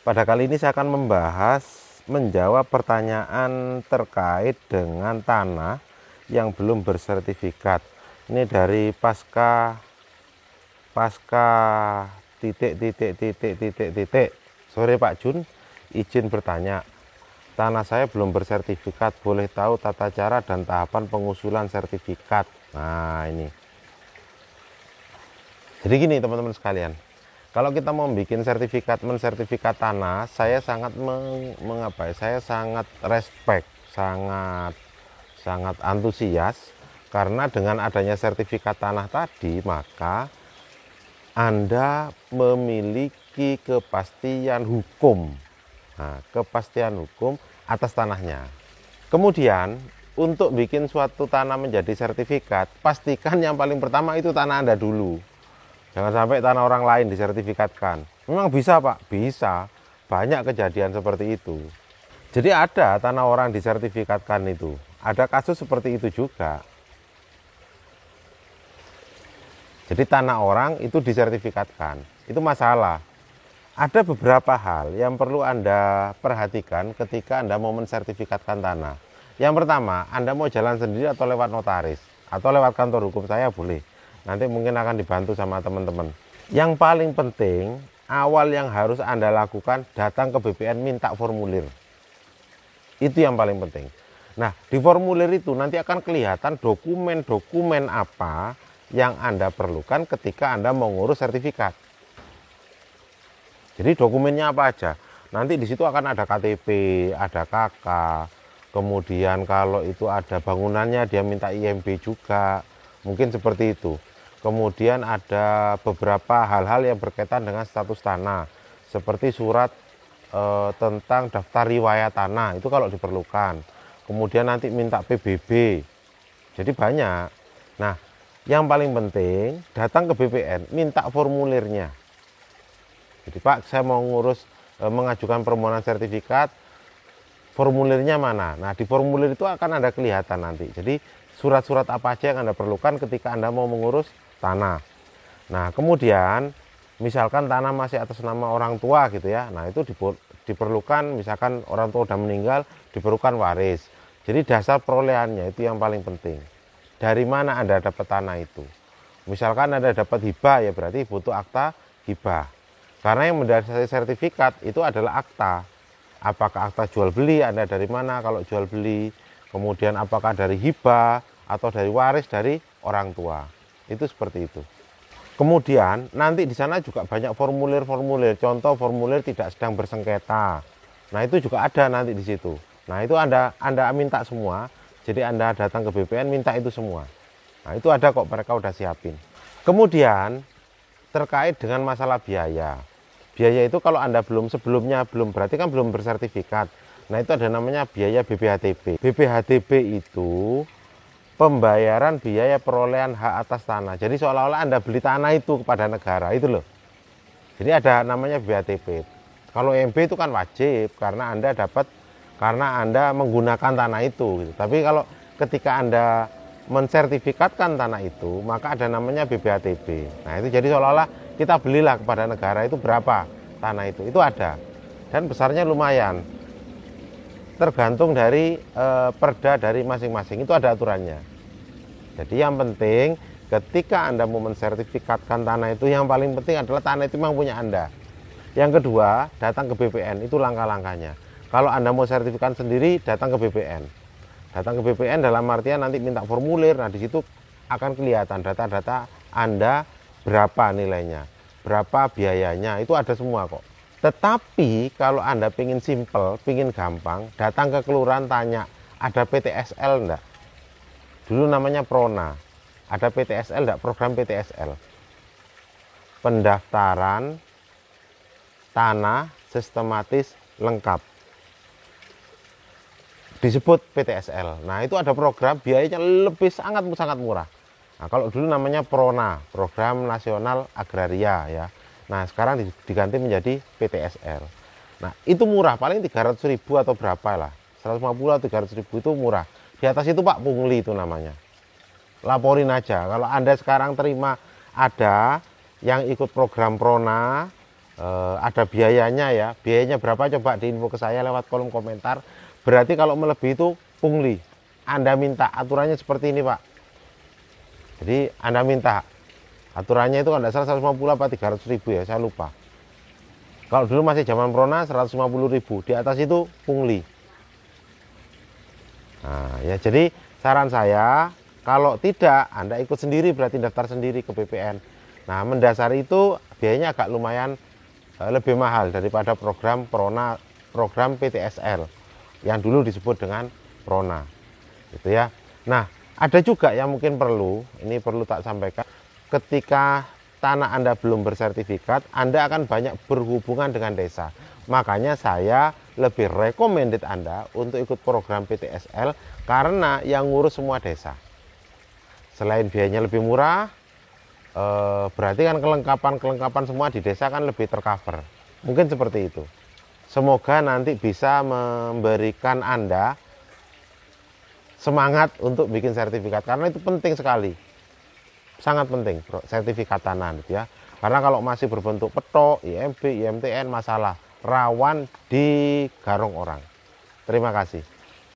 Pada kali ini saya akan menjawab pertanyaan terkait dengan tanah yang belum bersertifikat. Ini dari pasca titik. Sore Pak Jun, izin bertanya. Tanah saya belum bersertifikat, boleh tahu tata cara dan tahapan pengusulan sertifikat. Nah, ini. Jadi gini teman-teman sekalian. Kalau kita mau bikin mensertifikat tanah, saya sangat saya sangat respect, sangat antusias karena dengan adanya sertifikat tanah tadi, maka Anda memiliki kepastian hukum. Nah, kepastian hukum atas tanahnya. Kemudian, untuk bikin suatu tanah menjadi sertifikat, pastikan yang paling pertama itu tanah Anda dulu. Jangan sampai tanah orang lain disertifikatkan. Memang bisa Pak, bisa. Banyak kejadian seperti itu. Jadi ada tanah orang disertifikatkan itu. Ada kasus seperti itu juga. Jadi tanah orang itu disertifikatkan. Itu masalah. Ada beberapa hal yang perlu Anda perhatikan ketika Anda mau mensertifikatkan tanah. Yang pertama, Anda mau jalan sendiri atau lewat notaris. Atau lewat kantor hukum saya boleh. Nanti mungkin akan dibantu sama teman-teman. Yang paling penting, awal yang harus Anda lakukan, datang ke BPN minta formulir. Itu yang paling penting. Nah, di formulir itu nanti akan kelihatan dokumen-dokumen apa yang Anda perlukan ketika Anda mau ngurus sertifikat. Jadi dokumennya apa aja? Nanti di situ akan ada KTP, ada KK, kemudian kalau itu ada bangunannya dia minta IMB juga, mungkin seperti itu. Kemudian ada beberapa hal-hal yang berkaitan dengan status tanah, seperti surat tentang daftar riwayat tanah, itu kalau diperlukan. Kemudian nanti minta PBB, jadi banyak. Nah, yang paling penting datang ke BPN, minta formulirnya. Jadi Pak, saya mau mengajukan permohonan sertifikat, formulirnya mana? Nah, di formulir itu akan ada kelihatan nanti. Jadi surat-surat apa aja yang Anda perlukan ketika Anda mau mengurus tanah. Nah, kemudian misalkan tanah masih atas nama orang tua gitu ya. Nah, itu diperlukan, misalkan orang tua udah meninggal, diperlukan waris. Jadi dasar perolehannya itu yang paling penting. Dari mana Anda dapat tanah itu? Misalkan Anda dapat hibah, ya berarti butuh akta hibah. Karena yang mendasari sertifikat itu adalah akta. Apakah akta jual beli, Anda dari mana kalau jual beli? Kemudian apakah dari hibah atau dari waris dari orang tua? Itu seperti itu. Kemudian nanti di sana juga banyak formulir-formulir. Contoh formulir tidak sedang bersengketa. Nah, itu juga ada nanti di situ. Nah, itu Anda minta semua. Jadi Anda datang ke BPN minta itu semua. Nah, itu ada kok, mereka udah siapin. Kemudian terkait dengan masalah biaya. Biaya itu kalau Anda sebelumnya belum, berarti kan belum bersertifikat. Nah, itu ada namanya biaya BPHTB. BPHTB itu pembayaran biaya perolehan hak atas tanah. Jadi seolah-olah Anda beli tanah itu kepada negara, itu loh. Jadi ada namanya BPHTB. Kalau EMB itu kan wajib karena Anda menggunakan tanah itu gitu. Tapi kalau ketika Anda mensertifikatkan tanah itu, maka ada namanya BPHTB. Nah, itu jadi seolah-olah kita belilah kepada negara itu berapa tanah itu. Itu ada. Dan besarnya lumayan. Tergantung dari perda dari masing-masing, itu ada aturannya. Jadi yang penting ketika Anda mau mensertifikatkan tanah itu, yang paling penting adalah tanah itu memang punya Anda. Yang kedua, datang ke BPN, itu langkah-langkahnya. Kalau Anda mau sertifikat sendiri, datang ke BPN. Datang ke BPN dalam artian nanti minta formulir. Nah, di situ akan kelihatan data-data Anda berapa nilainya, berapa biayanya, itu ada semua kok. Tetapi kalau Anda pengen simple, pengen gampang, datang ke kelurahan tanya, ada PTSL enggak? Dulu namanya Prona. Ada PTSL enggak? Program PTSL. Pendaftaran tanah sistematis lengkap. Disebut PTSL. Nah, itu ada program biayanya sangat murah. Nah, kalau dulu namanya Prona, Program Nasional Agraria ya. Nah, sekarang diganti menjadi PTSL. Nah, itu murah, paling 300.000 atau berapa lah. 150 atau 300.000 itu murah. Di atas itu Pak pungli itu namanya. Laporin aja. Kalau Anda sekarang terima ada yang ikut program Prona, ada biayanya ya. Biayanya berapa coba diinfo ke saya lewat kolom komentar. Berarti kalau melebihi itu pungli. Anda minta aturannya seperti ini Pak. Jadi Anda minta aturannya itu kalau tidak salah 150 apa 300 ribu ya, saya lupa. Kalau dulu masih zaman Prona 150 ribu, di atas itu pungli. Nah ya, jadi saran saya kalau tidak Anda ikut sendiri, berarti daftar sendiri ke BPN. Nah mendasari itu biayanya agak lumayan lebih mahal daripada program Prona, program PTSL yang dulu disebut dengan Prona gitu ya. Nah ada juga yang mungkin ini perlu tak sampaikan, ketika tanah Anda belum bersertifikat, Anda akan banyak berhubungan dengan desa. Makanya saya lebih recommended Anda untuk ikut program PTSL karena yang ngurus semua desa. Selain biayanya lebih murah, berarti kan kelengkapan semua di desa kan lebih tercover. Mungkin seperti itu. Semoga nanti bisa memberikan Anda semangat untuk bikin sertifikat, karena itu penting sekali. Sangat penting sertifikat tanah gitu ya. Karena kalau masih berbentuk petok, IMB, IMTN, masalah rawan digarong orang. Terima kasih.